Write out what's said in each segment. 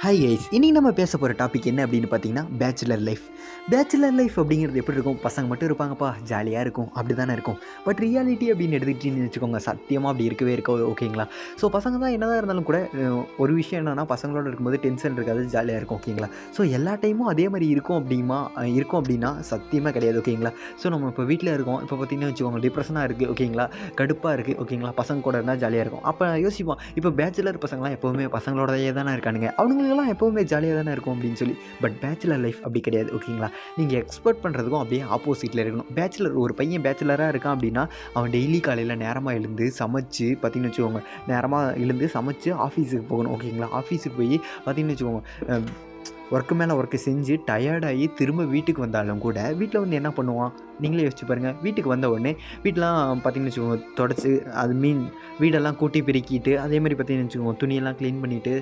Hi guys, இன்னைக்கு நம்ம பேச போகிற டாபிக் என்ன அப்படின்னு பார்த்தீங்கன்னா பேச்சுலர் லைஃப். பேச்சுலர் லைஃப் அப்படிங்கிறது எப்படி இருக்கும்? பசங்க மட்டும் இருப்பாங்கப்பா, ஜாலியாக இருக்கும், அப்படி தானே இருக்கும். பட் ரியாலிட்டி அப்படின்னு எடுத்துக்கிட்டீங்கன்னு வச்சுக்கோங்க, சத்தியமாக அப்படி இருக்கவே இருக்காது. ஓகேங்களா? ஸோ பசங்க தான் என்னதான் இருந்தாலும் கூட ஒரு விஷயம் என்னென்னா, பசங்களோட இருக்கும்போது டென்ஷன் இருக்காது, ஜாலியாக இருக்கும். ஓகேங்களா? ஸோ எல்லா டைமும் அதே மாதிரி இருக்கும் அப்படின்னா சத்தியமாக கிடையாது. ஓகேங்களா? ஸோ நம்ம இப்போ வீட்டில் இருக்கோம், இப்போ பார்த்தீங்கன்னு வச்சுக்கோங்க, டிப்ரெஷனாக இருக்குது. ஓகேங்களா? கடுப்பாக இருக்குது. ஓகேங்களா? பசங்க கூட இருந்தால் ஜாலியாக இருக்கும். அப்போ யோசிப்போம், இப்போ பேச்சுலர் பசங்களாம் எப்போவுமே பசங்களோடயே தானே இருக்கானுங்க, அவனுங்களுக்கெல்லாம் எப்போவுமே ஜாலியாக தானே இருக்கும் அப்படின்னு சொல்லி. பட் பேச்சுலர் லைஃப் அப்படி கிடையாது. ஓகேங்களா? நீங்கள் எக்ஸ்பெக்ட் பண்ணுறதுக்கும் அப்படியே ஆப்போசிட்டில் இருக்கணும். ஒரு பையன் பேச்சுலராக இருக்கான் அப்படின்னா, அவன் டெய்லி காலையில் நேரமாக எழுந்து சமைச்சு பார்த்தீங்கன்னு வச்சுக்கோங்க, நேரமாக எழுந்து சமைச்சு ஆஃபீஸுக்கு போகணும். ஓகேங்களா? ஆஃபீஸுக்கு போய் பார்த்தீங்கன்னு வச்சுக்கோங்க, ஒர்க்கு மேலே ஒர்க்கு செஞ்சு டயர்டாகி திரும்ப வீட்டுக்கு வந்தாலும் கூட வீட்டில் வந்து என்ன பண்ணுவான், நீங்களே யோசிச்சு பாருங்கள். வீட்டுக்கு வந்த உடனே வீட்டெலாம் பார்த்தீங்கன்னு வச்சுக்கோங்க தொடச்சி, வீடெல்லாம் கூட்டி பெருக்கிட்டு, அதே மாதிரி பார்த்தீங்கன்னு வச்சுக்கோங்க துணியெல்லாம் க்ளீன் பண்ணிவிட்டு,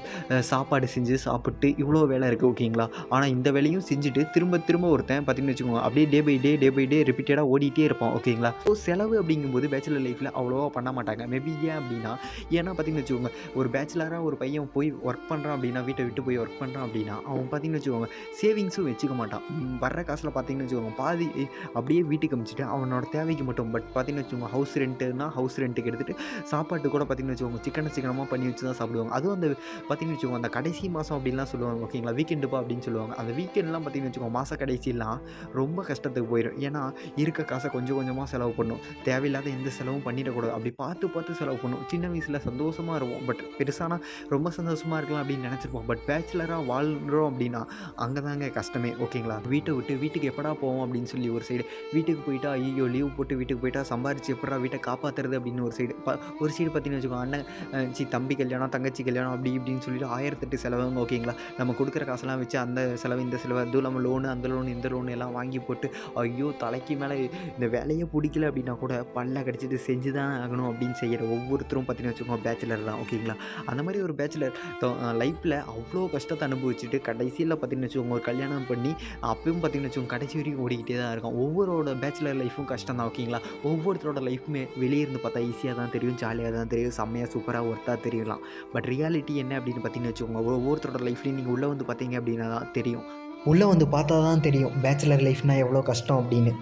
சாப்பாடு செஞ்சு சாப்பிட்டு இவ்வளோ வேலை இருக்குது. ஓகேங்களா? ஆனால் இந்த வேலையும் செஞ்சுட்டு திரும்ப ஒருத்தன் பார்த்தீங்கன்னு வச்சுக்கோங்க அப்படியே டே பை டே ரிப்பீட்டடாக ஓடிட்டே இருப்பான். ஓகேங்களா? ஸோ செலவு அப்படிங்கும்போது பேச்சுலர் லைஃப்பில் அவ்வளோவா பண்ண மாட்டாங்க. மேபி ஏன் அப்படின்னா, ஏன்னா பார்த்தீங்கன்னு வச்சுக்கோங்க, ஒரு பேச்சுலராக ஒரு பையன் போய் ஒர்க் பண்ணுறான் அப்படின்னா, வீட்டை விட்டு போய் ஒர்க் பண்ணுறான் அப்படின்னா, அவன் பார்த்தீங்கன்னு வச்சுக்கோங்க சேவிங்ஸும் வச்சுக்க மாட்டான். வர்ற காசில் பார்த்தீங்கன்னு வச்சுக்கோங்க பாதி அப்படியே வீட்டுக்கு அமிச்சிட்டு அவனோட தேவைக்கு மட்டும். பட் பார்த்தீங்கன்னு வச்சுக்கோங்க ஹவுஸ் ரெண்ட்டுக்கு எடுத்துகிட்டு சாப்பாட்டு கூட பார்த்தீங்கன்னு வச்சுக்கோங்க சிக்கனமாக பண்ணி வச்சு தான் சாப்பிடுவாங்க. அதுவும் அந்த பார்த்தீங்கன்னு வச்சுக்கோங்க அந்த கடைசி மாதம் அப்படின்லாம் சொல்லுவாங்க. ஓகேங்களா? வீக்கெண்டுப்பா அப்படின்னு சொல்லுவாங்க. அந்த வீக்கெண்ட்லாம் பார்த்தீங்கன்னு வச்சுக்கோங்க மாத கடைசிலாம் ரொம்ப கஷ்டத்துக்கு போயிடும். ஏன்னா இருக்க காசை கொஞ்சம் கொஞ்சமாக செலவு பண்ணும். தேவையில்லாத எந்த செலவும் பண்ணிடக்கூடாது. அப்படி பார்த்து செலவு பண்ணும். சின்ன வயசில் சந்தோஷமாக இருக்கும். பட் பெருசானா ரொம்ப சந்தோஷமாக இருக்கலாம் அப்படின்னு நினச்சிருப்போம். பட் பேச்சுலராக வாழ்கிறோம் அப்படின்னா அங்கே தாங்க கஷ்டமே. ஓகேங்களா? வீட்டை விட்டு வீட்டுக்கு எப்படா போவோம் அப்படின்னு சொல்லி ஒரு சைடு, வீட்டுக்கு போயிட்டா ஐயோ லீவ் போட்டு வீட்டுக்கு போயிட்டா சம்பாரிச்சு எப்படா வீட்டை காப்பாற்றுறது அப்படின்னு ஒரு சைடு பார்த்தீங்கன்னு வச்சுக்கோங்க, அண்ணன் தம்பி கல்யாணம், தங்கச்சி கல்யாணம் அப்படி இப்படின்னு சொல்லிட்டு 1008 செலவுங்க. ஓகேங்களா? நம்ம கொடுக்குற காசெல்லாம் வச்சு அந்த செலவு இந்த செலவு, அதுவும் நம்ம லோனு அந்த லோனு இந்த லோனு எல்லாம் வாங்கி போட்டு ஐயோ தலைக்கு மேலே இந்த வேலையே பிடிக்கல அப்படின்னா கூட பல்ல கடிச்சிட்டு செஞ்சு தான் ஆகணும் அப்படின்னு செய்கிற ஒவ்வொருத்தரும் பார்த்தீங்கன்னு வச்சுக்கோங்க பேச்சுலர் தான். ஓகேங்களா? அந்த மாதிரி ஒரு பேச்சுலர் லைஃப்பில் அவ்வளோ கஷ்டத்தை அனுபவிச்சுட்டு கடைசியில் பார்த்தீங்கன்னு வச்சுக்கோங்க ஒரு கல்யாணம் பண்ணி அப்பயும் பார்த்தீங்கன்னு வச்சுக்கோங்க கடைசி வரைக்கும் ஓடிக்கிட்டே தான் இருக்கும். ஒவ்வொருவோட பேச்சுலர் லைஃப்பும் கஷ்டம் தான். ஓகேங்களா? ஒவ்வொருத்தரோட லைஃப்புமே வெளியே இருந்து பார்த்தா ஈஸியாக தான் தெரியும், ஜாலியாக தான் தெரியும், செம்மையாக சூப்பராக ஒர்த்தாக தெரியலாம். பட் ரியாலிட்டி என்ன அப்படின்னு பார்த்தீங்கன்னு வச்சுக்கோங்க, ஒவ்வொருத்தரோட லைஃப்லையும் நீங்கள் உள்ளே வந்து பார்த்தீங்க அப்படின்னா தான் தெரியும். உள்ளே வந்து பார்த்தா தான் தெரியும் பேச்சுலர் லைஃப்னால் எவ்வளோ கஷ்டம் அப்படின்னு.